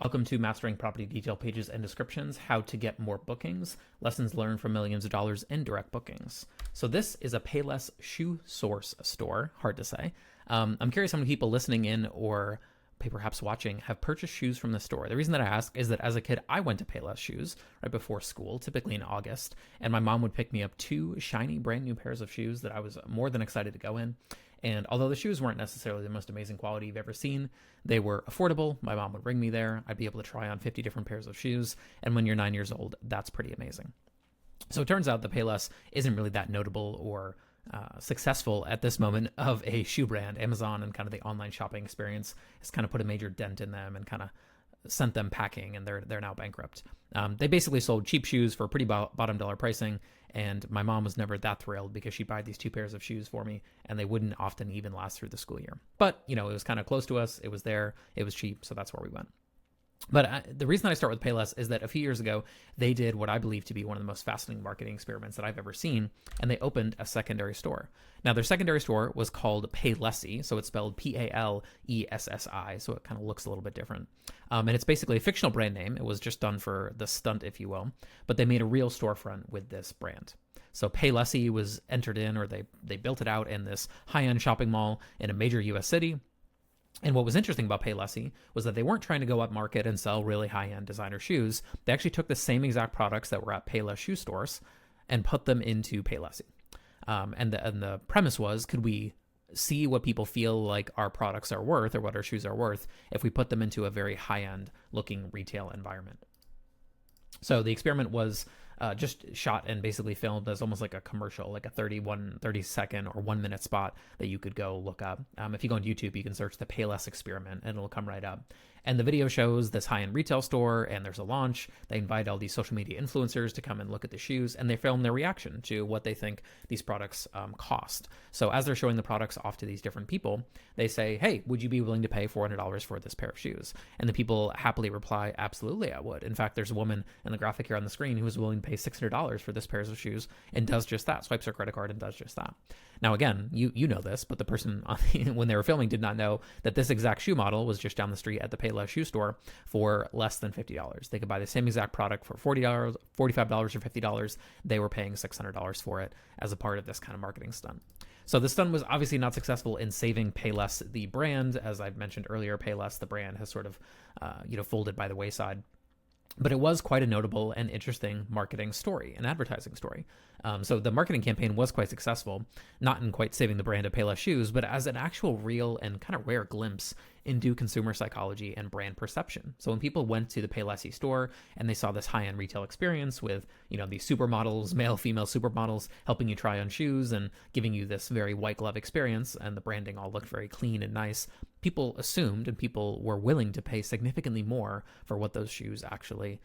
Welcome to Mastering Property Detail Pages and Descriptions, How to Get More Bookings, Lessons Learned from Millions of Dollars in Direct Bookings. So this is a Payless shoe source store, hard to say. I'm curious how many people listening in or perhaps watching have purchased shoes from the store. The reason that I ask is that as a kid, I went to Payless shoes right before school, typically in August, and my mom would pick me up two shiny brand new pairs of shoes that I was more than excited to go in. And although the shoes weren't necessarily the most amazing quality you've ever seen, they were affordable. My mom would bring me there. I'd be able to try on 50 different pairs of shoes. And when you're 9 years old, that's pretty amazing. So it turns out that Payless isn't really that notable or successful at this moment of a shoe brand. Amazon and kind of the online shopping experience has kind of put a major dent in them and kind of sent them packing, and they're now bankrupt. They basically sold cheap shoes for pretty bottom dollar pricing, and my mom was never that thrilled because she'd buy these two pairs of shoes for me, and they wouldn't often even last through the school year. But, it was kind of close to us. It was there. It was cheap, so that's where we went. But the reason I start with Payless is that a few years ago, they did what I believe to be one of the most fascinating marketing experiments that I've ever seen, and they opened a secondary store. Now, their secondary store was called Paylessi, so it's spelled P-A-L-E-S-S-I, so it kind of looks a little bit different. And it's basically a fictional brand name. It was just done for the stunt, if you will, but they made a real storefront with this brand. So Paylessi was entered in, or they built it out in this high-end shopping mall in a major U.S. city. And what was interesting about Paylessi was that they weren't trying to go up market and sell really high-end designer shoes. They actually took the same exact products that were at Payless shoe stores and put them into Paylessi. And the premise was, could we see what people feel like our products are worth or what our shoes are worth if we put them into a very high-end looking retail environment? So the experiment was just shot and basically filmed as almost like a commercial, like a 30 second or 1 minute spot that you could go look up. If you go on YouTube, you can search the Payless experiment and it'll come right up. And the video shows this high-end retail store, and there's a launch. They invite all these social media influencers to come and look at the shoes, and they film their reaction to what they think these products cost. So as they're showing the products off to these different people, they say, hey, would you be willing to pay $400 for this pair of shoes? And the people happily reply, absolutely, I would. In fact, there's a woman in the graphic here on the screen who is willing to pay $600 for this pair of shoes and does just that, swipes her credit card and does just that. Now, again, you know this, but the person when they were filming did not know that this exact shoe model was just down the street at the Payless shoe store for less than $50. They could buy the same exact product for $40, $45, or $50. They were paying $600 for it as a part of this kind of marketing stunt. So the stunt was obviously not successful in saving Payless, the brand. As I mentioned earlier, Payless, the brand, has sort of folded by the wayside. But it was quite a notable and interesting marketing story, an advertising story. So the marketing campaign was quite successful, not in quite saving the brand of Payless shoes, but as an actual real and kind of rare glimpse into consumer psychology and brand perception. So when people went to the Paylessi store and they saw this high-end retail experience with, these supermodels, male, female supermodels, helping you try on shoes and giving you this very white glove experience, and the branding all looked very clean and nice, people assumed and people were willing to pay significantly more for what those shoes actually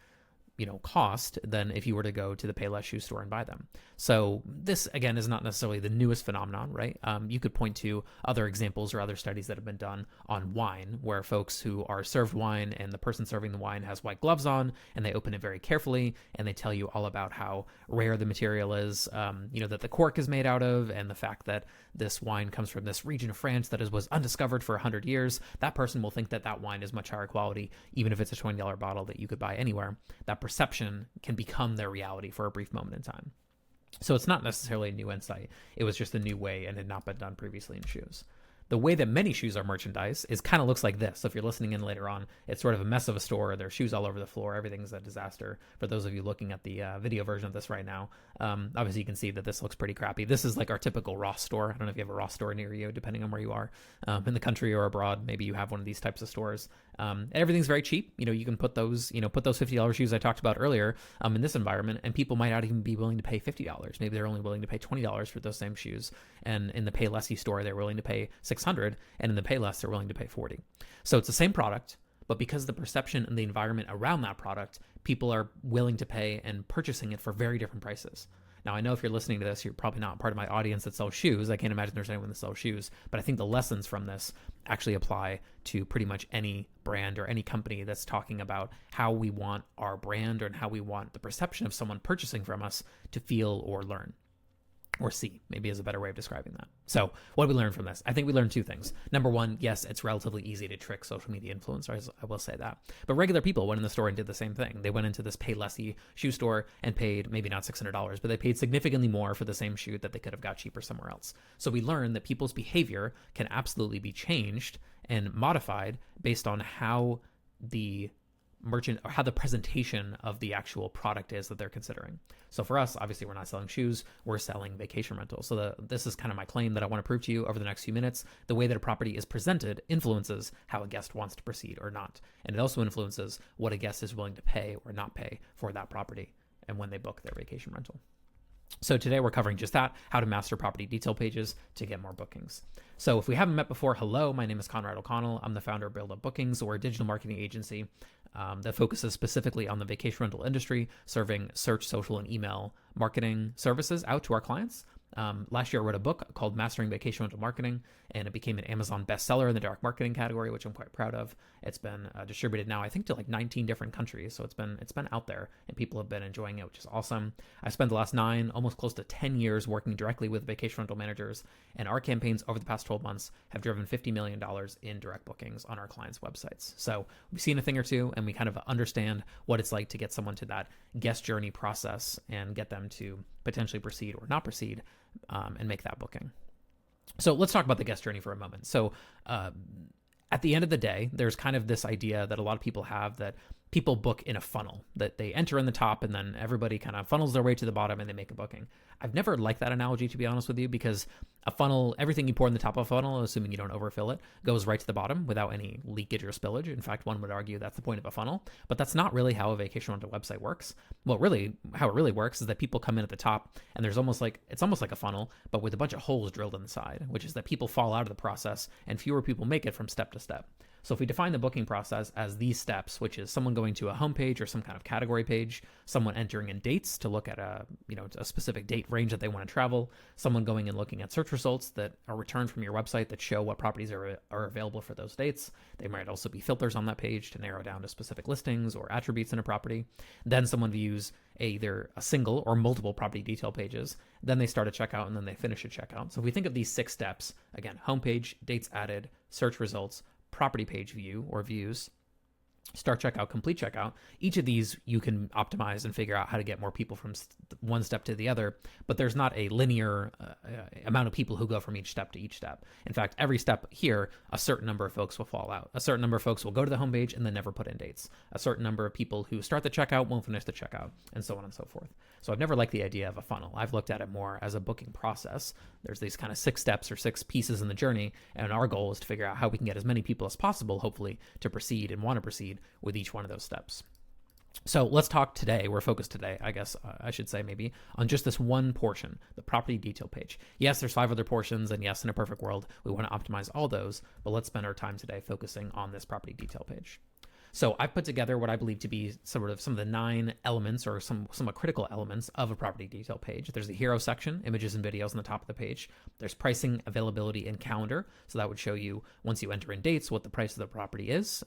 cost than if you were to go to the Payless shoe store and buy them. So this, again, is not necessarily the newest phenomenon, right? You could point to other examples or other studies that have been done on wine, where folks who are served wine and the person serving the wine has white gloves on and they open it very carefully and they tell you all about how rare the material is, that the cork is made out of, and the fact that this wine comes from this region of France that was undiscovered for 100 years. That person will think that wine is much higher quality, even if it's a $20 bottle that you could buy anywhere. That perception can become their reality for a brief moment in time. So it's not necessarily a new insight. It was just a new way and had not been done previously in shoes. The way that many shoes are merchandised is kind of looks like this. So if you're listening in later on, it's sort of a mess of a store. There are shoes all over the floor. Everything's a disaster. For those of you looking at the video version of this right now, obviously you can see that this looks pretty crappy. This is like our typical Ross store. I don't know if you have a Ross store near you, depending on where you are, in the country or abroad. Maybe you have one of these types of stores. Everything's very cheap. You can put those $50 shoes I talked about earlier in this environment, and people might not even be willing to pay $50. Maybe they're only willing to pay $20 for those same shoes. And in the Paylessi store, they're willing to pay $600, and in the Payless, they're willing to pay $40. So it's the same product, but because the perception and the environment around that product, people are willing to pay and purchasing it for very different prices. Now, I know if you're listening to this, you're probably not part of my audience that sells shoes. I can't imagine there's anyone that sells shoes, but I think the lessons from this actually apply to pretty much any brand or any company that's talking about how we want our brand and how we want the perception of someone purchasing from us to feel or learn. or see, maybe is a better way of describing that. So what did we learn from this? I think we learned two things. Number one, yes, it's relatively easy to trick social media influencers. I will say that. But regular people went in the store and did the same thing. They went into this Paylessy shoe store and paid maybe not $600, but they paid significantly more for the same shoe that they could have got cheaper somewhere else. So we learned that people's behavior can absolutely be changed and modified based on how the merchant or how the presentation of the actual product is that they're considering. So for us, obviously we're not selling shoes, we're selling vacation rentals. So this is kind of my claim that I want to prove to you over the next few minutes. The way that a property is presented influences how a guest wants to proceed or not. And it also influences what a guest is willing to pay or not pay for that property and when they book their vacation rental. So today we're covering just that, how to master property detail pages to get more bookings. So if we haven't met before, hello, my name is Conrad O'Connell. I'm the founder of BuildUp Bookings. We're a digital marketing agency that focuses specifically on the vacation rental industry, serving search, social, and email marketing services out to our clients. Last year I wrote a book called Mastering Vacation Rental Marketing, and it became an Amazon bestseller in the direct marketing category, which I'm quite proud of. It's been distributed now, I think, to like 19 different countries. So it's been out there and people have been enjoying it, which is awesome. I spent the last 9, almost close to 10 years working directly with vacation rental managers, and our campaigns over the past 12 months have driven $50 million in direct bookings on our clients' websites. So we've seen a thing or two, and we kind of understand what it's like to get someone to that guest journey process and get them to potentially proceed or not proceed and make that booking. So let's talk about the guest journey for a moment. So at the end of the day, there's kind of this idea that a lot of people have that people book in a funnel, that they enter in the top and then everybody kind of funnels their way to the bottom and they make a booking. I've never liked that analogy, to be honest with you, because a funnel, everything you pour in the top of a funnel, assuming you don't overfill it, goes right to the bottom without any leakage or spillage. In fact, one would argue that's the point of a funnel, but that's not really how a vacation rental website works. Well, really, how it really works is that people come in at the top and there's it's almost like a funnel, but with a bunch of holes drilled in the side, which is that people fall out of the process and fewer people make it from step to step. So if we define the booking process as these steps, which is someone going to a homepage or some kind of category page, someone entering in dates to look at a specific date range that they want to travel, someone going and looking at search results that are returned from your website that show what properties are available for those dates. They might also be filters on that page to narrow down to specific listings or attributes in a property. Then someone views either a single or multiple property detail pages. Then they start a checkout and then they finish a checkout. So if we think of these 6 steps, again, homepage, dates added, search results, property page view or views, start checkout, complete checkout. Each of these you can optimize and figure out how to get more people from one step to the other, but there's not a linear amount of people who go from each step to each step. In fact, every step here, a certain number of folks will fall out. A certain number of folks will go to the homepage and then never put in dates. A certain number of people who start the checkout won't finish the checkout, and so on and so forth. So I've never liked the idea of a funnel. I've looked at it more as a booking process. There's these kind of 6 steps or 6 pieces in the journey, and our goal is to figure out how we can get as many people as possible, hopefully, to proceed and want to proceed with each one of those steps. So let's talk today, we're focused today, I guess I should say maybe, on just this one portion, the property detail page. Yes, there's 5 other portions, and yes, in a perfect world, we want to optimize all those, but let's spend our time today focusing on this property detail page. So I've put together what I believe to be some of the 9 elements or somewhat critical elements of a property detail page. There's the hero section, images and videos on the top of the page. There's pricing, availability, and calendar. So that would show you, once you enter in dates, what the price of the property is,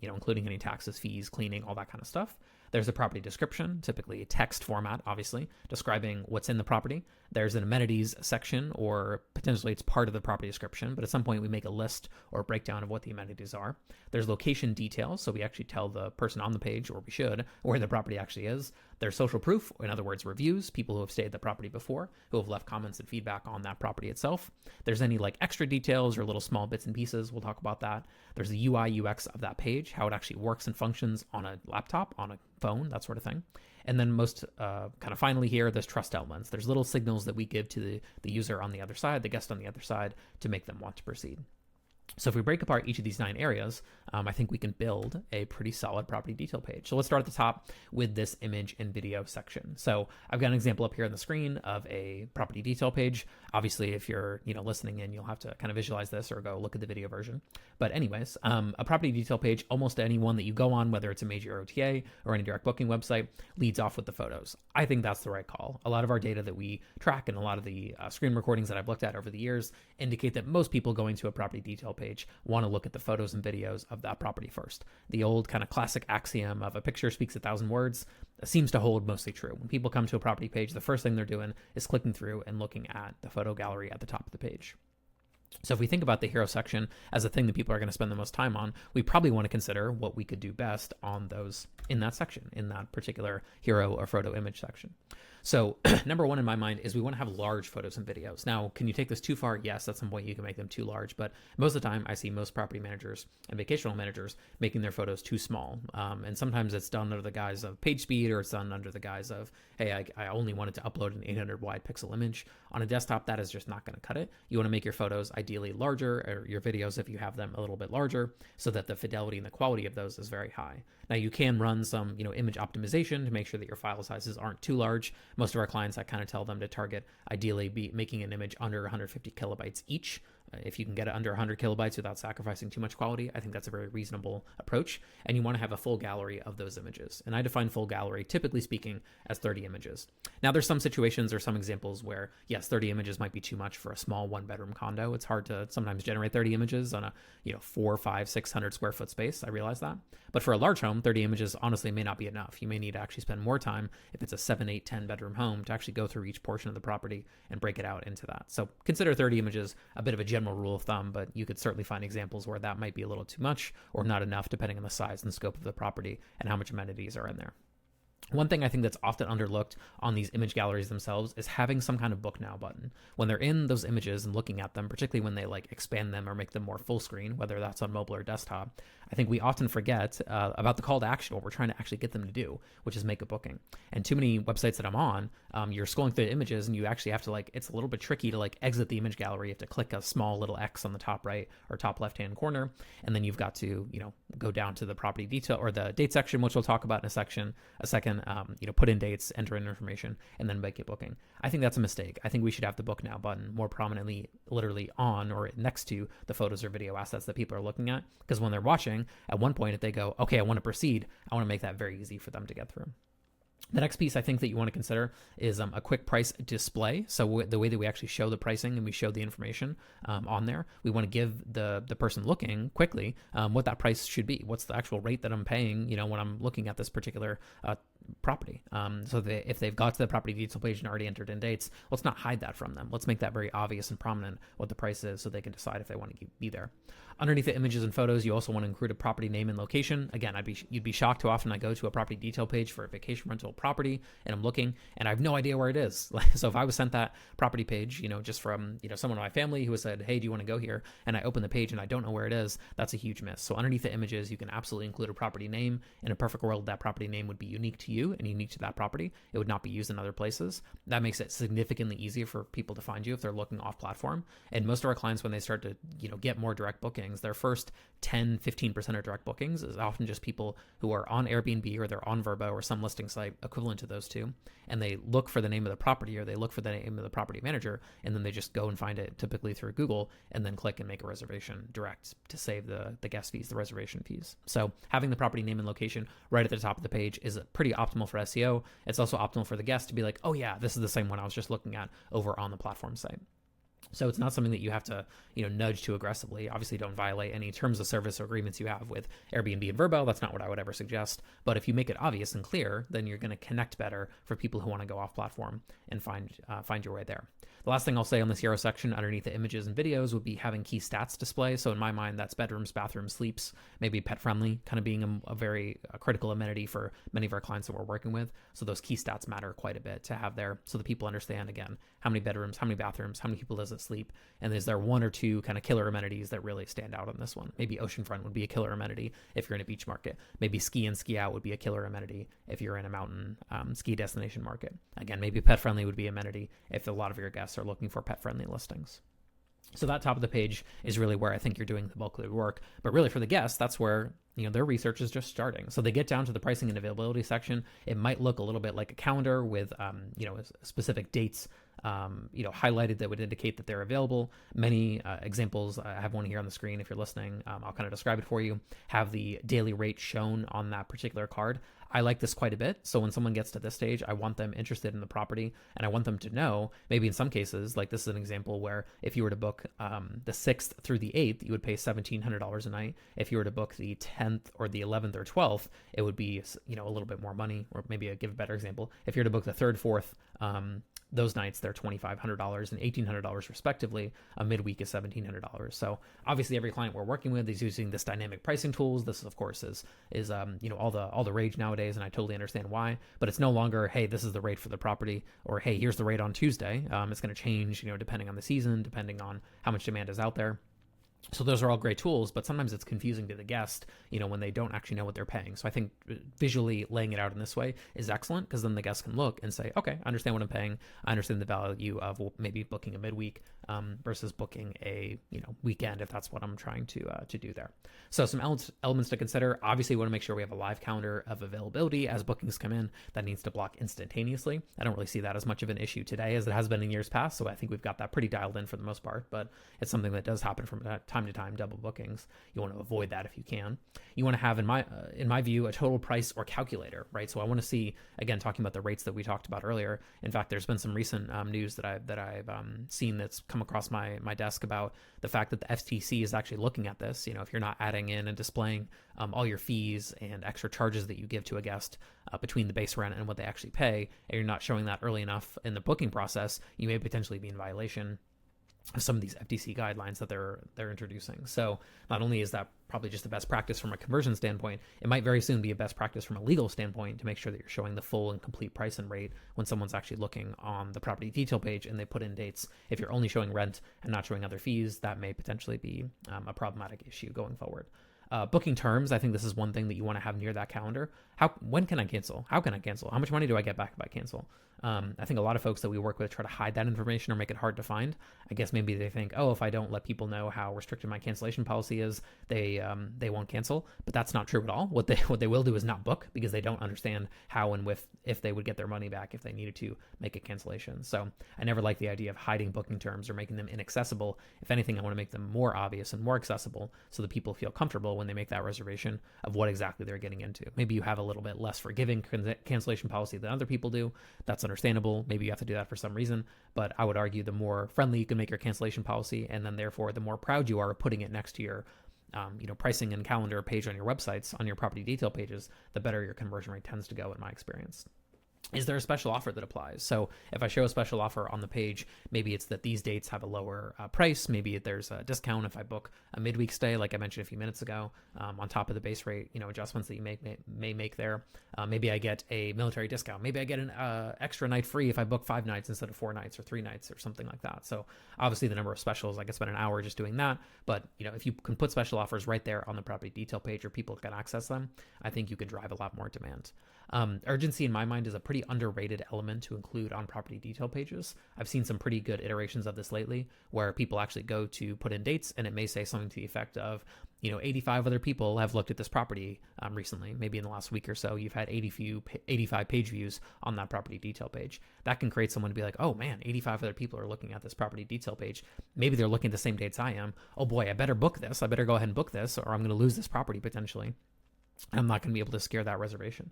including any taxes, fees, cleaning, all that kind of stuff. There's a property description, typically a text format, obviously, describing what's in the property. There's an amenities section, or potentially it's part of the property description, but at some point we make a list or a breakdown of what the amenities are. There's location details, so we actually tell the person on the page, or we should, where the property actually is. There's social proof, in other words, reviews, people who have stayed at the property before, who have left comments and feedback on that property itself. There's any extra details or little small bits and pieces, we'll talk about that. There's the UI, UX of that page, how it actually works and functions on a laptop, on a phone, that sort of thing. And then most kind of finally here, there's trust elements. There's little signals that we give to the user on the other side, the guest on the other side, to make them want to proceed. So if we break apart each of these 9 areas, I think we can build a pretty solid property detail page. So let's start at the top with this image and video section. So I've got an example up here on the screen of a property detail page. Obviously, if you're listening in, you'll have to kind of visualize this or go look at the video version. But anyways, a property detail page, almost anyone that you go on, whether it's a major OTA or any direct booking website, leads off with the photos. I think that's the right call. A lot of our data that we track and a lot of the screen recordings that I've looked at over the years indicate that most people going to a property detail page want to look at the photos and videos of that property first. The old kind of classic axiom of a picture speaks 1,000 words seems to hold mostly true. When people come to a property page, the first thing they're doing is clicking through and looking at the photo gallery at the top of the page. So if we think about the hero section as a thing that people are going to spend the most time on, we probably want to consider what we could do best on those in that section, in that particular hero or photo image section. So number one in my mind is we want to have large photos and videos. Now, can you take this too far? Yes, at some point you can make them too large, but most of the time I see most property managers and vacational managers making their photos too small. And sometimes it's done under the guise of page speed, or it's done under the guise of, hey, I only wanted to upload an 800 wide pixel image. On a desktop, that is just not going to cut it. You want to make your photos ideally larger, or your videos, if you have them, a little bit larger, so that the fidelity and the quality of those is very high. Now, you can run some, image optimization to make sure that your file sizes aren't too large. Most of our clients, I kind of tell them to target ideally be making an image under 150 kilobytes each. If you can get it under 100 kilobytes without sacrificing too much quality, I think that's a very reasonable approach. And you want to have a full gallery of those images. And I define full gallery, typically speaking, as 30 images. Now, there's some situations or some examples where, yes, 30 images might be too much for a small one-bedroom condo. It's hard to sometimes generate 30 images on a 400, 500, 600 square foot space. I realize that. But for a large home, 30 images honestly may not be enough. You may need to actually spend more time if it's a 7, 8, 10 bedroom home to actually go through each portion of the property and break it out into that. So consider 30 images a bit of a general rule of thumb, but you could certainly find examples where that might be a little too much or not enough, depending on the size and scope of the property and how much amenities are in there. One thing I think that's often underlooked on these image galleries themselves is having some kind of book now button. When they're in those images and looking at them, particularly when they expand them or make them more full screen, whether that's on mobile or desktop, I think we often forget about the call to action, what we're trying to actually get them to do, which is make a booking. And too many websites that I'm on, you're scrolling through the images and you actually have to it's a little bit tricky to exit the image gallery. You have to click a small little X on the top right or top left-hand corner. And then you've got to, go down to the property detail or the date section, which we'll talk about in a second, put in dates, enter in information, and then make a booking. I think that's a mistake. I think we should have the book now button more prominently, literally on or next to the photos or video assets that people are looking at. Because when they're watching, at one point, if they go, okay, I want to proceed, I want to make that very easy for them to get through. The next piece I think that you want to consider is a quick price display. So the way that we actually show the pricing and we show the information on there, we want to give the person looking quickly what that price should be. What's the actual rate that I'm paying, when I'm looking at this particular property. So if they've got to the property detail page and already entered in dates, let's not hide that from them. Let's make that very obvious and prominent what the price is so they can decide if they want to be there. Underneath the images and photos, you also want to include a property name and location. Again, you'd be shocked how often I go to a property detail page for a vacation rental property and I'm looking and I have no idea where it is. So if I was sent that property page, just from, someone in my family who has said, hey, do you want to go here? And I open the page and I don't know where it is, that's a huge miss. So underneath the images, you can absolutely include a property name. In a perfect world, that property name would be unique to you and unique to that property. It would not be used in other places. That makes it significantly easier for people to find you if they're looking off platform. And most of our clients, when they start to, get more direct bookings, their first 10, 15% of direct bookings is often just people who are on Airbnb or they're on Vrbo or some listing site equivalent to those two. And they look for the name of the property or they look for the name of the property manager. And then they just go and find it typically through Google and then click and make a reservation direct to save the guest fees, the reservation fees. So having the property name and location right at the top of the page is pretty optimal for SEO. It's also optimal for the guest to be like, oh yeah, this is the same one I was just looking at over on the platform site. So it's not something that you have to, nudge too aggressively. Obviously, don't violate any terms of service or agreements you have with Airbnb and Vrbo. That's not what I would ever suggest. But if you make it obvious and clear, then you're going to connect better for people who want to go off platform and find your way there. The last thing I'll say on this hero section underneath the images and videos would be having key stats display. So in my mind, that's bedrooms, bathrooms, sleeps, maybe pet friendly, kind of being a very critical amenity for many of our clients that we're working with. So those key stats matter quite a bit to have there so that people understand, again, how many bedrooms, how many bathrooms, how many people does it sleep, and is there one or two kind of killer amenities that really stand out on this one. Maybe oceanfront would be a killer amenity if you're in a beach market. Maybe ski and ski out would be a killer amenity if you're in a mountain ski destination market. Again, maybe pet friendly would be amenity if a lot of your guests are looking for pet friendly listings. So that top of the page is really where I think you're doing the bulk of the work. But really for the guests, that's where their research is just starting. So they get down to the pricing and availability section. It might look a little bit like a calendar with specific dates highlighted that would indicate that they're available. Many examples, I have one here on the screen if you're listening, I'll kind of describe it for you, have the daily rate shown on that particular card. I like this quite a bit. So when someone gets to this stage, I want them interested in the property, and I want them to know, maybe in some cases, like this is an example where if you were to book the 6th through the 8th, you would pay $1,700 a night. If you were to book the 10th or the 11th or 12th, it would be, a little bit more money. Or maybe I'll give a better example. If you were to book the 3rd, 4th, those nights, they're $2,500 and $1,800 respectively. A midweek is $1,700. So obviously every client we're working with is using this dynamic pricing tools. This of course is all the rage nowadays, and I totally understand why, but it's no longer, hey, this is the rate for the property, or hey, here's the rate on Tuesday. It's going to change, depending on the season, depending on how much demand is out there. So those are all great tools, but sometimes it's confusing to the guest, when they don't actually know what they're paying. So I think visually laying it out in this way is excellent, because then the guest can look and say, okay, I understand what I'm paying. I understand the value of maybe booking a midweek versus booking a weekend, if that's what I'm trying to do there. So some elements to consider. Obviously, we want to make sure we have a live calendar of availability as bookings come in. That needs to block instantaneously. I don't really see that as much of an issue today as it has been in years past. So I think we've got that pretty dialed in for the most part, but it's something that does happen from time to time, double bookings. You want to avoid that if you can. You want to have, in my view, a total price or calculator, right? So I want to see, again, talking about the rates that we talked about earlier. In fact, there's been some recent news that I've seen that's come across my desk about the fact that the FTC is actually looking at this. If you're not adding in and displaying all your fees and extra charges that you give to a guest between the base rent and what they actually pay, and you're not showing that early enough in the booking process, you may potentially be in violation of some of these FTC guidelines that they're introducing. So not only is that probably just the best practice from a conversion standpoint, it might very soon be a best practice from a legal standpoint to make sure that you're showing the full and complete price and rate when someone's actually looking on the property detail page and they put in dates. If you're only showing rent and not showing other fees, that may potentially be a problematic issue going forward. Booking terms, I think this is one thing that you want to have near that calendar. When can I cancel? How can I cancel? How much money do I get back if I cancel? I think a lot of folks that we work with try to hide that information or make it hard to find. I guess maybe they think, oh, if I don't let people know how restricted my cancellation policy is, they won't cancel. But that's not true at all. What they will do is not book, because they don't understand how and if they would get their money back if they needed to make a cancellation. So I never like the idea of hiding booking terms or making them inaccessible. If anything, I want to make them more obvious and more accessible so that people feel comfortable when they make that reservation of what exactly they're getting into. Maybe you have a little bit less forgiving cancellation policy than other people do. That's understandable. Maybe you have to do that for some reason, but I would argue the more friendly you can make your cancellation policy, and then therefore the more proud you are of putting it next to your pricing and calendar page on your websites, on your property detail pages, the better your conversion rate tends to go in my experience. Is there a special offer that applies? So if I show a special offer on the page, maybe it's that these dates have a lower price. Maybe there's a discount if I book a midweek stay, like I mentioned a few minutes ago, on top of the base rate, adjustments that you may make there. Maybe I get a military discount. Maybe I get an extra night free if I book 5 nights instead of 4 nights or 3 nights or something like that. So obviously the number of specials, I could spend an hour just doing that. But if you can put special offers right there on the property detail page or people can access them, I think you can drive a lot more demand. Urgency in my mind is a pretty underrated element to include on property detail pages. I've seen some pretty good iterations of this lately where people actually go to put in dates and it may say something to the effect of, 85 other people have looked at this property recently. Maybe in the last week or so, you've had 85 page views on that property detail page. That can create someone to be like, oh man, 85 other people are looking at this property detail page. Maybe they're looking at the same dates I am. Oh boy, I better book this. I better go ahead and book this, or I'm going to lose this property potentially. I'm not going to be able to scare that reservation.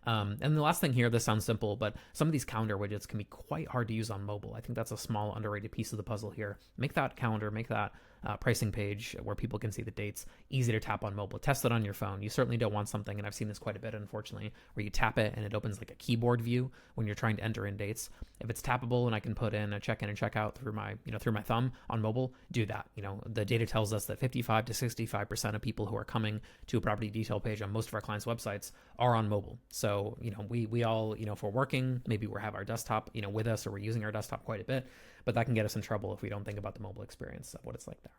And the last thing here, this sounds simple, but some of these calendar widgets can be quite hard to use on mobile. I think that's a small underrated piece of the puzzle here. Make that calendar, make that pricing page where people can see the dates easy to tap on mobile. Test it on your phone. You certainly don't want something, and I've seen this quite a bit, unfortunately, where you tap it and it opens like a keyboard view when you're trying to enter in dates. If it's tappable and I can put in a check-in and check-out through my thumb on mobile, do that. The data tells us that 55 to 65% of people who are coming to a property detail page on most of our clients' websites are on mobile. So, we all, if we're working, maybe we have our desktop, with us, or we're using our desktop quite a bit, but that can get us in trouble if we don't think about the mobile experience of what it's like there.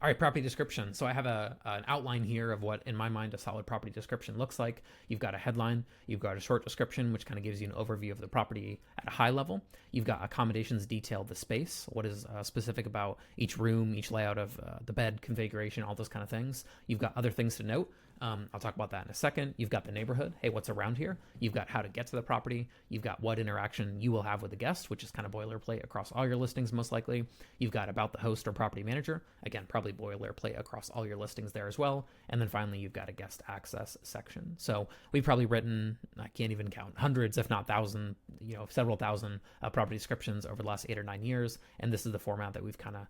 All right, property description. So I have an outline here of what, in my mind, a solid property description looks like. You've got a headline. You've got a short description, which kind of gives you an overview of the property at a high level. You've got accommodations detail the space, what is specific about each room, each layout of the bed configuration, all those kind of things. You've got other things to note. I'll talk about that in a second. You've got the neighborhood. Hey, what's around here? You've got how to get to the property. You've got what interaction you will have with the guest, which is kind of boilerplate across all your listings most likely. You've got about the host or property manager. Again, probably boilerplate across all your listings there as well. And then finally, you've got a guest access section. So we've probably written, I can't even count, hundreds, if not thousands, several thousand property descriptions over the last 8 or 9 years. And this is the format that we've kind of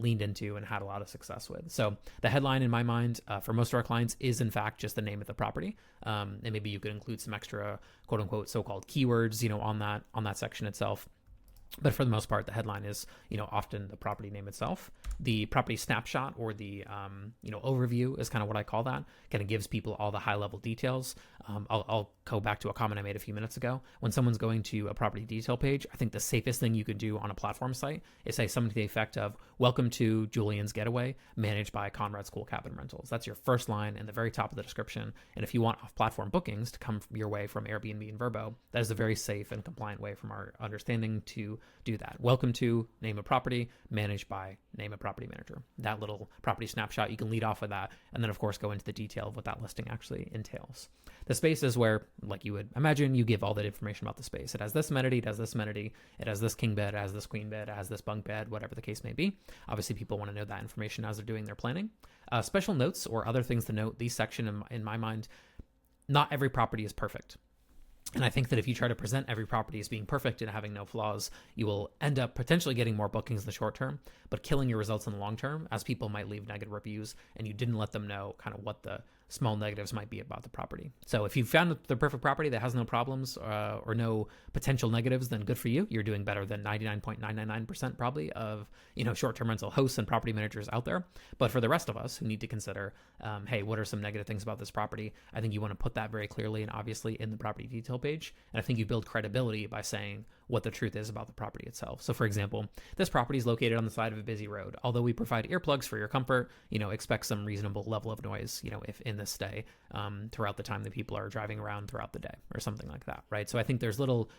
leaned into and had a lot of success with. So the headline in my mind for most of our clients is in fact just the name of the property. And maybe you could include some extra quote unquote so-called keywords, on that section itself. But for the most part, the headline is, often the property name itself. The property snapshot or the, overview is kind of what I call that. Kind of gives people all the high level details. I'll go back to a comment I made a few minutes ago. When someone's going to a property detail page, I think the safest thing you can do on a platform site is say something to the effect of, welcome to Julian's Getaway, managed by Conrad's Cool Cabin Rentals. That's your first line in the very top of the description. And if you want off-platform bookings to come your way from Airbnb and Vrbo, that is a very safe and compliant way from our understanding to do that. Welcome to name a property, managed by name a property manager. That little property snapshot, you can lead off with that, and then of course go into the detail of what that listing actually entails. The space is where, like you would imagine, you give all that information about the space. It has this amenity, it has this amenity, it has this king bed, it has this queen bed, it has this bunk bed, whatever the case may be. Obviously, people want to know that information as they're doing their planning. Special notes or other things to note, these section in my mind, not every property is perfect. And I think that if you try to present every property as being perfect and having no flaws, you will end up potentially getting more bookings in the short term, but killing your results in the long term, as people might leave negative reviews and you didn't let them know kind of what the small negatives might be about the property. So if you found the perfect property that has no problems or no potential negatives, then good for you. You're doing better than 99.999% probably of short-term rental hosts and property managers out there. But for the rest of us who need to consider, hey, what are some negative things about this property? I think you want to put that very clearly and obviously in the property detail page. And I think you build credibility by saying what the truth is about the property itself. So for example, this property is located on the side of a busy road. Although we provide earplugs for your comfort, expect some reasonable level of noise, if in this stay throughout the time that people are driving around throughout the day or something like that, right? So I think there's little,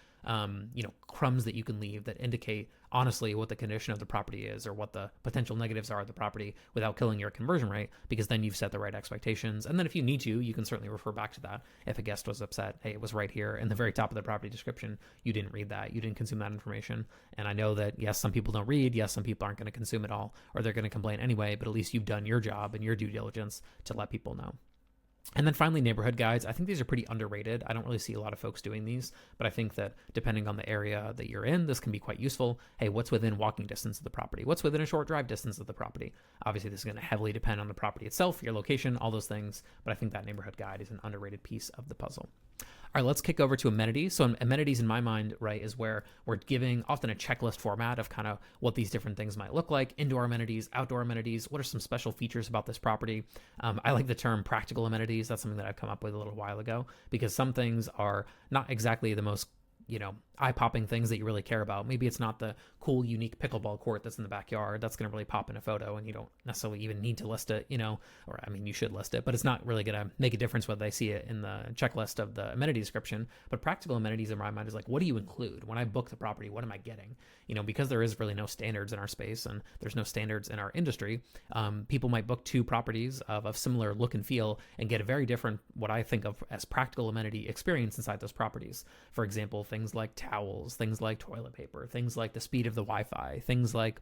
crumbs that you can leave that indicate honestly what the condition of the property is or what the potential negatives are of the property without killing your conversion rate, because then you've set the right expectations. And then if you need to, you can certainly refer back to that. If a guest was upset, hey, it was right here in the very top of the property description. You didn't read that. You didn't consume that information. And I know that, yes, some people don't read. Yes, some people aren't going to consume it all, or they're going to complain anyway, but at least you've done your job and your due diligence to let people know. And then finally, neighborhood guides. I think these are pretty underrated. I don't really see a lot of folks doing these, but I think that depending on the area that you're in, this can be quite useful. Hey, what's within walking distance of the property? What's within a short drive distance of the property? Obviously, this is going to heavily depend on the property itself, your location, all those things, but I think that neighborhood guide is an underrated piece of the puzzle. All right, let's kick over to amenities. So amenities in my mind, right, is where we're giving often a checklist format of kind of what these different things might look like. Indoor amenities, outdoor amenities, what are some special features about this property? I like the term practical amenities. That's something that I've come up with a little while ago, because some things are not exactly the most eye-popping things that you really care about. Maybe it's not the cool, unique pickleball court that's in the backyard that's going to really pop in a photo, and you don't necessarily even need to list it, or I mean, you should list it, but it's not really going to make a difference whether they see it in the checklist of the amenity description. But practical amenities in my mind is like, what do you include? When I book the property, what am I getting? Because there is really no standards in our space and there's no standards in our industry, people might book two properties of similar look and feel and get a very different, what I think of as practical amenity experience inside those properties. For example, things like towels, things like toilet paper, things like the speed of the Wi-Fi, things like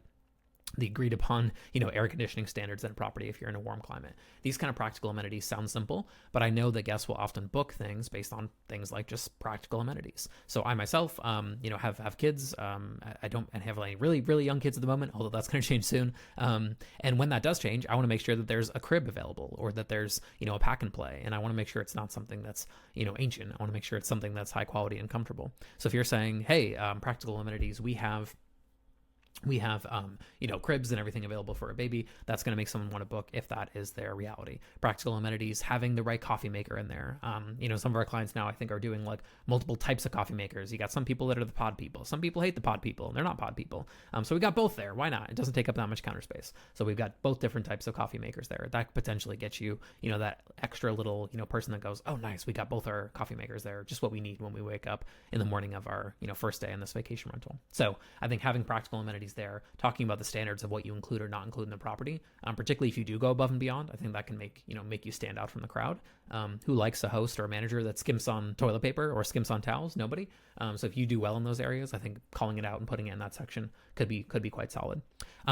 the agreed upon, air conditioning standards in a property if you're in a warm climate. These kind of practical amenities sound simple, but I know that guests will often book things based on things like just practical amenities. So I myself, have kids. I don't have any really, really young kids at the moment, although that's going to change soon. And when that does change, I want to make sure that there's a crib available, or that there's, a pack and play. And I want to make sure it's not something that's, ancient. I want to make sure it's something that's high quality and comfortable. So if you're saying, hey, practical amenities, we have cribs and everything available for a baby, that's going to make someone want to book if that is their reality. Practical amenities, having the right coffee maker in there. Some of our clients now I think are doing like multiple types of coffee makers. You got some people that are the pod people. Some people hate the pod people and they're not pod people. So we got both there. Why not? It doesn't take up that much counter space. So we've got both different types of coffee makers there. That potentially gets you, that extra little, person that goes, oh, nice, we got both our coffee makers there. Just what we need when we wake up in the morning of our, first day on this vacation rental. So I think having practical amenities amenities there, talking about the standards of what you include or not include in the property. Particularly if you do go above and beyond, I think that can make you stand out from the crowd. Who likes a host or a manager that skimps on toilet paper or skimps on towels? Nobody. So if you do well in those areas, I think calling it out and putting it in that section could be quite solid.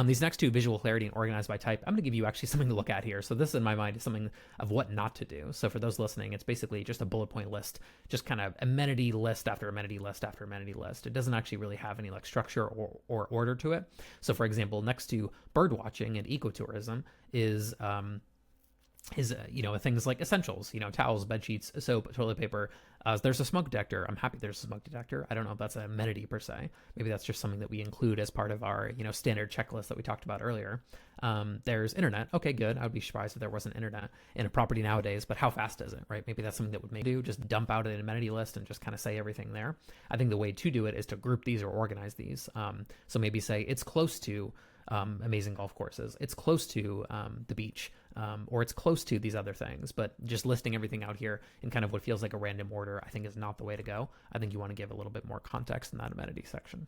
These next two, visual clarity and organized by type, I'm going to give you actually something to look at here. So this in my mind is something of what not to do. So for those listening, it's basically just a bullet point list, just kind of amenity list after amenity list after amenity list. It doesn't actually really have any like structure or order to it. So for example, next to bird watching and ecotourism is things like essentials, towels, bed sheets, soap, toilet paper. There's a smoke detector. I'm happy there's a smoke detector. I don't know if that's an amenity per se. Maybe that's just something that we include as part of our, standard checklist that we talked about earlier. There's internet. Okay, good. I would be surprised if there wasn't internet in a property nowadays, but how fast is it, right? Maybe that's something that would make you just dump out an amenity list and just kind of say everything there. I think the way to do it is to group these or organize these. So maybe say it's close to amazing golf courses. It's close to the beach, or it's close to these other things, but just listing everything out here in kind of what feels like a random order, I think is not the way to go. I think you want to give a little bit more context in that amenity section.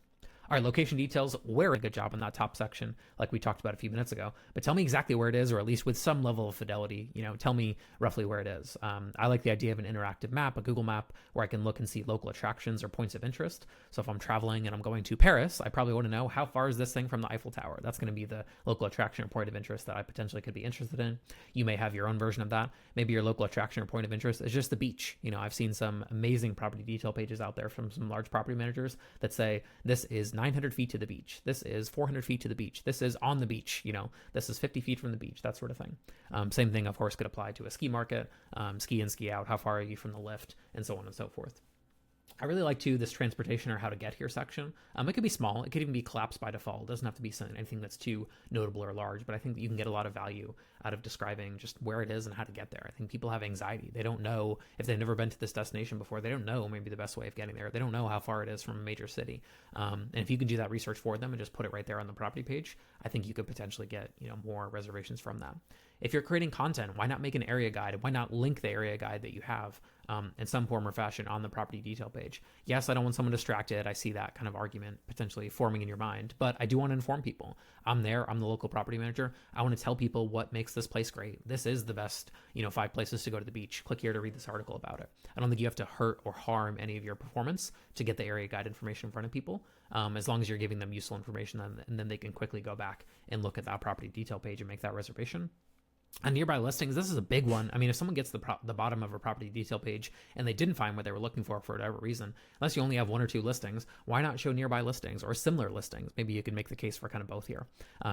All right, location details, we're a good job in that top section, like we talked about a few minutes ago, but tell me exactly where it is, or at least with some level of fidelity, tell me roughly where it is. I like the idea of an interactive map, a Google map, where I can look and see local attractions or points of interest. So if I'm traveling and I'm going to Paris, I probably want to know how far is this thing from the Eiffel Tower. That's going to be the local attraction or point of interest that I potentially could be interested in. You may have your own version of that. Maybe your local attraction or point of interest is just the beach. I've seen some amazing property detail pages out there from some large property managers that say, this is 900 feet to the beach. This is 400 feet to the beach. This is on the beach. This is 50 feet from the beach, that sort of thing. Same thing, of course, could apply to a ski market, ski in, ski out. How far are you from the lift, and so on and so forth. I really like too this transportation or how to get here section. It could be small. It could even be collapsed by default. It doesn't have to be anything that's too notable or large, but I think that you can get a lot of value out of describing just where it is and how to get there. I think people have anxiety. They don't know, if they've never been to this destination before, they don't know maybe the best way of getting there. They don't know how far it is from a major city. And if you can do that research for them and just put it right there on the property page, I think you could potentially get, more reservations from that. If you're creating content, why not make an area guide? Why not link the area guide that you have in some form or fashion on the property detail page? Yes, I don't want someone distracted. I see that kind of argument potentially forming in your mind, but I do want to inform people. I'm there. I'm the local property manager. I want to tell people what makes this place great. This is the best, 5 places to go to the beach. Click here to read this article about it. I don't think you have to hurt or harm any of your performance to get the area guide information in front of people, as long as you're giving them useful information, and then they can quickly go back and look at that property detail page and make that reservation. On nearby listings, this is a big one. I mean, if someone gets the bottom of a property detail page and they didn't find what they were looking for whatever reason, unless you only have 1 or 2 listings, why not show nearby listings or similar listings? Maybe you could make the case for kind of both here.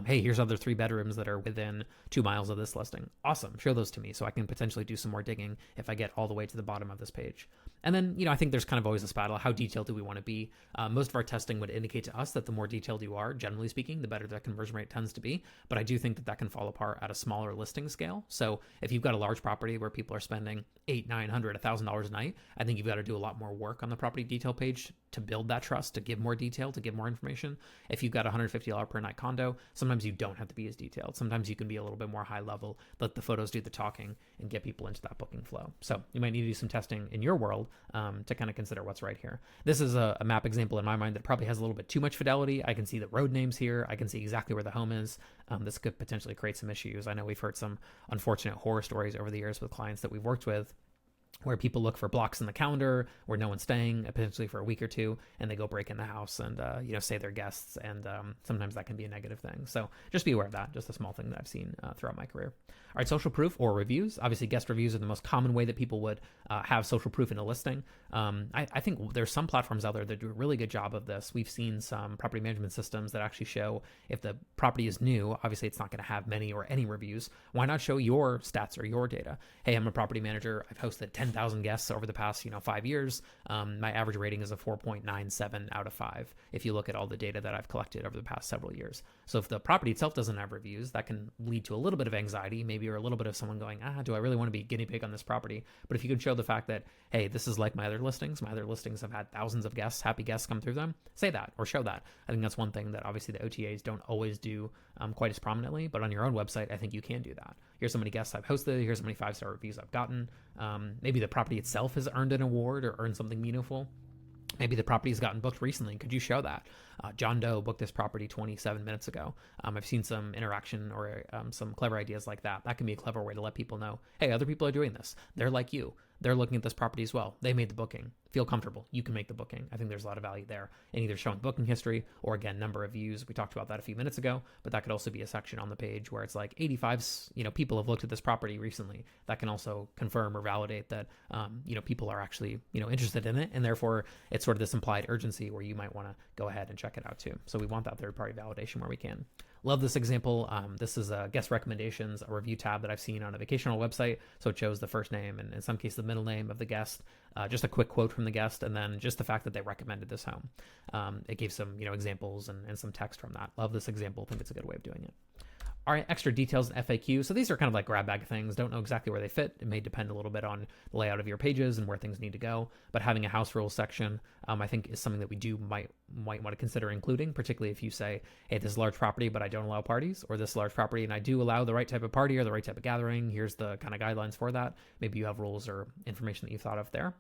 Hey, here's other 3 bedrooms that are within 2 miles of this listing. Awesome. Show those to me so I can potentially do some more digging if I get all the way to the bottom of this page. And then, I think there's kind of always this battle. How detailed do we want to be? Most of our testing would indicate to us that the more detailed you are, generally speaking, the better that conversion rate tends to be. But I do think that can fall apart at a smaller listing scale. So if you've got a large property where people are spending $800, $900, $1,000 a night, I think you've got to do a lot more work on the property detail page to build that trust, to give more detail, to give more information. If you've got a $150 per night condo, sometimes you don't have to be as detailed. Sometimes you can be a little bit more high level, let the photos do the talking and get people into that booking flow. So you might need to do some testing in your world to kind of consider what's right here. This is a map example in my mind that probably has a little bit too much fidelity. I can see the road names here. I can see exactly where the home is. This could potentially create some issues. I know we've heard some unfortunate horror stories over the years with clients that we've worked with, where people look for blocks in the calendar where no one's staying, potentially for a week or two, and they go break in the house and say they're guests, and sometimes that can be a negative thing. So just be aware of that. Just a small thing that I've seen throughout my career. All right, social proof or reviews. Obviously, guest reviews are the most common way that people would have social proof in a listing. I think there's some platforms out there that do a really good job of this. We've seen some property management systems that actually show if the property is new, obviously it's not going to have many or any reviews. Why not show your stats or your data? Hey, I'm a property manager. I've hosted 10,000 guests over the past 5 years. My average rating is a 4.97 out of 5 if you look at all the data that I've collected over the past several years. So if the property itself doesn't have reviews, that can lead to a little bit of anxiety, maybe, or a little bit of someone going, do I really want to be guinea pig on this property? But if you can show the fact that, hey, this is like my other listings have had thousands of guests, happy guests come through them, say that or show that. I think that's one thing that obviously the OTAs don't always do quite as prominently, but on your own website, I think you can do that. Here's how many guests I've hosted. Here's how many 5-star reviews I've gotten. Maybe the property itself has earned an award or earned something meaningful. Maybe the property's gotten booked recently. Could you show that? John Doe booked this property 27 minutes ago. I've seen some interaction or some clever ideas like that. That can be a clever way to let people know, hey, other people are doing this. They're like you. They're looking at this property as well. They made the booking. Feel comfortable. You can make the booking. I think there's a lot of value there in either showing booking history or, again, number of views. We talked about that a few minutes ago, but that could also be a section on the page where it's like 85, people have looked at this property recently. That can also confirm or validate that, people are actually, interested in it. And therefore, it's sort of this implied urgency where you might want to go ahead and check it out too. So we want that third-party validation where we can. Love this example. This is a guest recommendations, a review tab that I've seen on a vacation rental website. So it shows the first name and in some cases the middle name of the guest, just a quick quote from the guest, and then just the fact that they recommended this home. It gave some examples and some text from that. Love this example. Think it's a good way of doing it. All right, extra details and FAQ. So these are kind of like grab bag things. Don't know exactly where they fit. It may depend a little bit on the layout of your pages and where things need to go. But having a house rules section, I think, is something that we might want to consider including, particularly if you say, hey, this is a large property, but I don't allow parties, or this is a large property and I do allow the right type of party or the right type of gathering. Here's the kind of guidelines for that. Maybe you have rules or information that you've thought of there.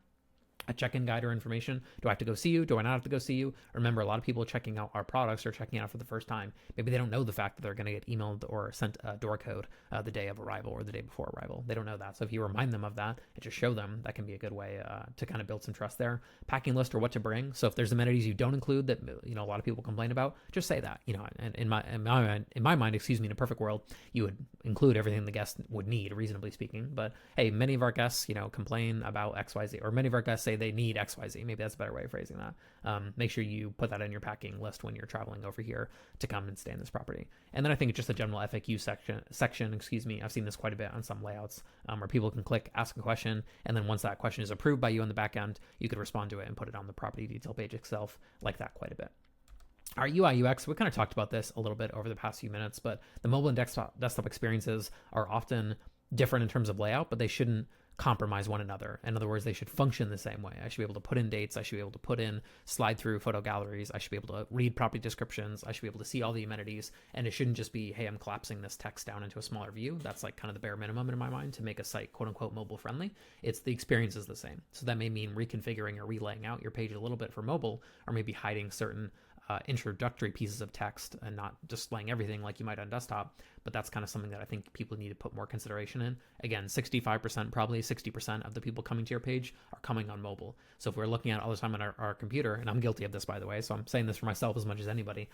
A check-in guide or information. Do I have to go see you? Do I not have to go see you? Remember, a lot of people checking out our products are checking out for the first time. Maybe they don't know the fact that they're going to get emailed or sent a door code the day of arrival or the day before arrival. They don't know that. So if you remind them of that and just show them, that can be a good way to kind of build some trust there. Packing list or what to bring. So if there's amenities you don't include that a lot of people complain about, just say that. And in my mind, in a perfect world, you would include everything the guest would need, reasonably speaking. But hey, many of our guests, complain about XYZ, or many of our guests say they need XYZ. Maybe that's a better way of phrasing that. Make sure you put that in your packing list when you're traveling over here to come and stay in this property. And then I think it's just a general FAQ section. I've seen this quite a bit on some layouts where people can click, ask a question, and then once that question is approved by you on the back end, you could respond to it and put it on the property detail page itself, like that quite a bit. All right, UI UX, we kind of talked about this a little bit over the past few minutes, but the mobile and desktop experiences are often different in terms of layout, but they shouldn't compromise one another. In other words, they should function the same way. I should be able to put in dates. I should be able to put in slide through photo galleries. I should be able to read property descriptions. I should be able to see all the amenities. And it shouldn't just be, hey, I'm collapsing this text down into a smaller view. That's like kind of the bare minimum in my mind to make a site quote unquote mobile friendly. It's the experience is the same. So that may mean reconfiguring or relaying out your page a little bit for mobile, or maybe hiding certain introductory pieces of text and not displaying everything like you might on desktop. But that's kind of something that I think people need to put more consideration in. Again, 65%, probably 60% of the people coming to your page are coming on mobile. So if we're looking at it all the time on our computer, and I'm guilty of this, by the way, so I'm saying this for myself as much as anybody,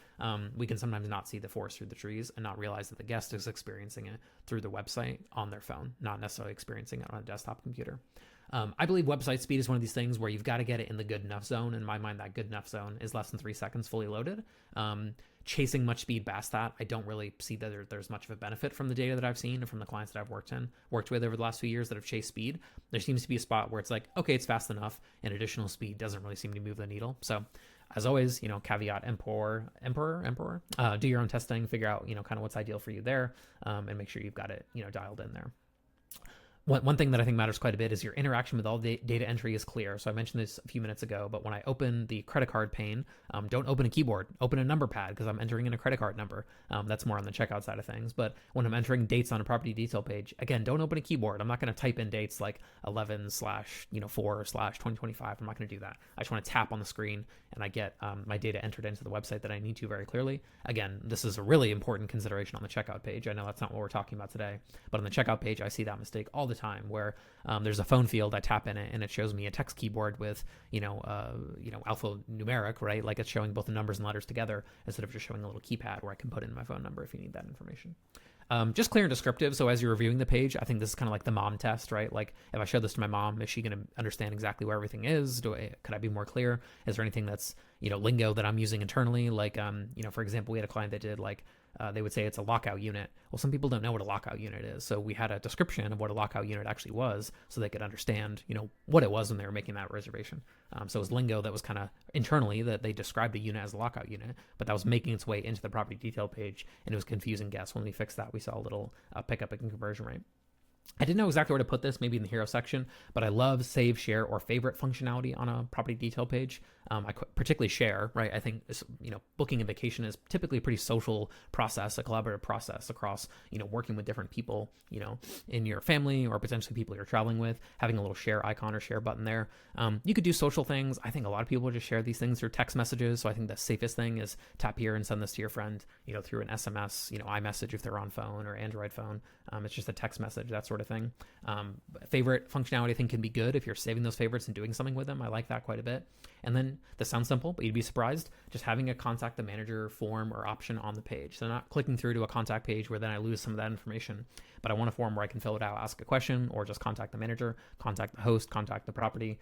we can sometimes not see the forest through the trees and not realize that the guest is experiencing it through the website on their phone, not necessarily experiencing it on a desktop computer. I believe website speed is one of these things where you've got to get it in the good enough zone. In my mind, that good enough zone is less than 3 seconds fully loaded. Chasing much speed past that, I don't really see that there's much of a benefit from the data that I've seen and from the clients that I've worked with over the last few years that have chased speed. There seems to be a spot where it's like, okay, it's fast enough, and additional speed doesn't really seem to move the needle. So as always, caveat emperor, do your own testing, figure out, kind of what's ideal for you there, and make sure you've got it, dialed in there. One thing that I think matters quite a bit is your interaction with all data entry is clear. So I mentioned this a few minutes ago, but when I open the credit card pane, don't open a keyboard, open a number pad because I'm entering in a credit card number. That's more on the checkout side of things. But when I'm entering dates on a property detail page, again, don't open a keyboard. I'm not going to type in dates like 11/4/2025. I'm not going to do that. I just want to tap on the screen and I get my data entered into the website that I need to very clearly. Again, this is a really important consideration on the checkout page. I know that's not what we're talking about today, but on the checkout page, I see that mistake all the time where there's a phone field, I tap in it and it shows me a text keyboard with alphanumeric, right? Like it's showing both the numbers and letters together instead of just showing a little keypad where I can put in my phone number if you need that information. Just clear and descriptive. So as you're reviewing the page, I think this is kind of like the mom test, right? Like if I show this to my mom, is she going to understand exactly where everything is? Could I be more clear? Is there anything that's, lingo that I'm using internally? Like, for example, we had a client that did like, they would say it's a lockout unit. Well, some people don't know what a lockout unit is. So we had a description of what a lockout unit actually was so they could understand, what it was when they were making that reservation. So it was lingo that was kind of internally that they described a unit as a lockout unit, but that was making its way into the property detail page and it was confusing guests. When we fixed that, we saw a little pickup in conversion rate. I didn't know exactly where to put this, maybe in the hero section, but I love save, share, or favorite functionality on a property detail page. I particularly share, right? I think, booking a vacation is typically a pretty social process, a collaborative process across, working with different people, in your family or potentially people you're traveling with. Having a little share icon or share button there. You could do social things. I think a lot of people just share these things through text messages. So I think the safest thing is tap here and send this to your friend, through an SMS, iMessage if they're on phone or Android phone. It's just a text message, that sort of thing. Favorite functionality I think can be good if you're saving those favorites and doing something with them. I like that quite a bit. And then this sounds simple, but you'd be surprised, just having a contact the manager form or option on the page. So not clicking through to a contact page where then I lose some of that information, but I want a form where I can fill it out, ask a question, or just contact the manager, contact the host, contact the property,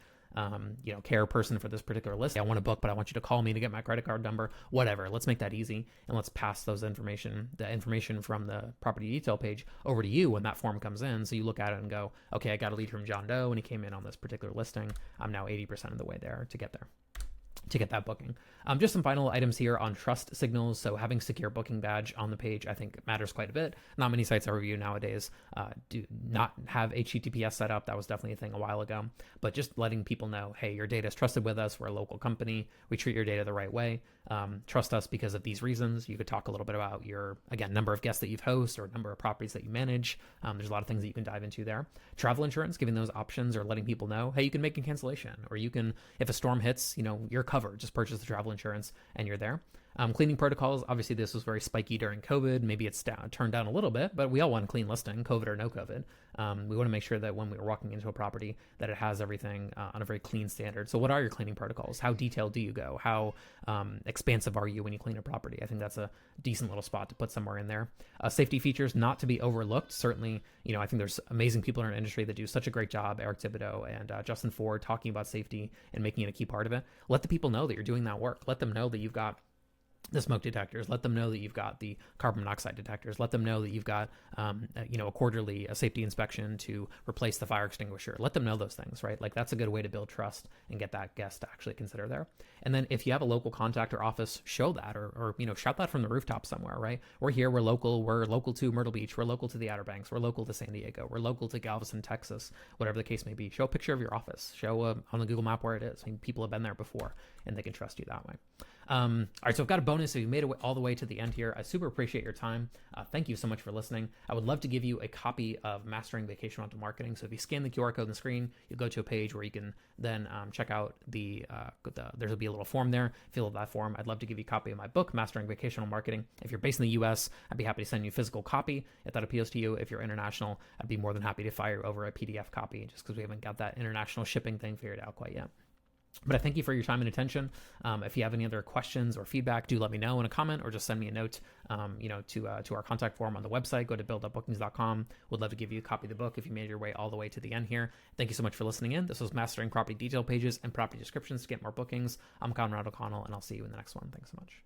care person for this particular list. I want to book, but I want you to call me to get my credit card number, whatever. Let's make that easy. And let's pass the information from the property detail page over to you when that form comes in. So you look at it and go, okay, I got a lead from John Doe and he came in on this particular listing. I'm now 80% of the way there to get that booking. Just some final items here on trust signals. So having secure booking badge on the page, I think matters quite a bit. Not many sites I review nowadays do not have HTTPS set up. That was definitely a thing a while ago, but just letting people know, hey, your data is trusted with us. We're a local company. We treat your data the right way. Trust us because of these reasons. You could talk a little bit about your, again, number of guests that you've hosted or number of properties that you manage. There's a lot of things that you can dive into there. Travel insurance, giving those options or letting people know, hey, you can make a cancellation, or you can, if a storm hits, you're covered. Just purchase the travel insurance and you're there. Cleaning protocols, obviously this was very spiky during COVID. Maybe it's turned down a little bit, but we all want a clean listing, COVID or no COVID. We want to make sure that when we're walking into a property that it has everything on a very clean standard. So what are your cleaning protocols? How detailed do you go? How expansive are you when you clean a property? I think that's a decent little spot to put somewhere in there. Safety features not to be overlooked. Certainly, I think there's amazing people in our industry that do such a great job. Eric Thibodeau and Justin Ford talking about safety and making it a key part of it. Let the people know that you're doing that work. Let them know that you've got the smoke detectors. Let them know that you've got the carbon monoxide detectors. Let them know that you've got, a quarterly safety inspection to replace the fire extinguisher. Let them know those things, right? Like that's a good way to build trust and get that guest to actually consider there. And then if you have a local contact or office, show that or shout that from the rooftop somewhere, right? We're here. We're local to Myrtle Beach. We're local to the Outer Banks. We're local to San Diego. We're local to Galveston, Texas, whatever the case may be. Show a picture of your office. Show on the Google map where it is. I mean, people have been there before and they can trust you that way. All right, so I've got a bonus if you made it all the way to the end here. I super appreciate your time. Thank you so much for listening. I would love to give you a copy of Mastering Vacation Rental Marketing. So if you scan the QR code on the screen, you'll go to a page where you can then check out there'll be a little form there. Fill out that form. I'd love to give you a copy of my book, Mastering Vacation Rental Marketing. If you're based in the US, I'd be happy to send you a physical copy if that appeals to you. If you're international, I'd be more than happy to fire over a PDF copy just because we haven't got that international shipping thing figured out quite yet. But I thank you for your time and attention. If you have any other questions or feedback, do let me know in a comment or just send me a note, to our contact form on the website. Go to buildupbookings.com. Would love to give you a copy of the book if you made your way all the way to the end here. Thank you so much for listening in. This was Mastering Property Detail Pages and Property Descriptions to get more bookings. I'm Conrad O'Connell, and I'll see you in the next one. Thanks so much.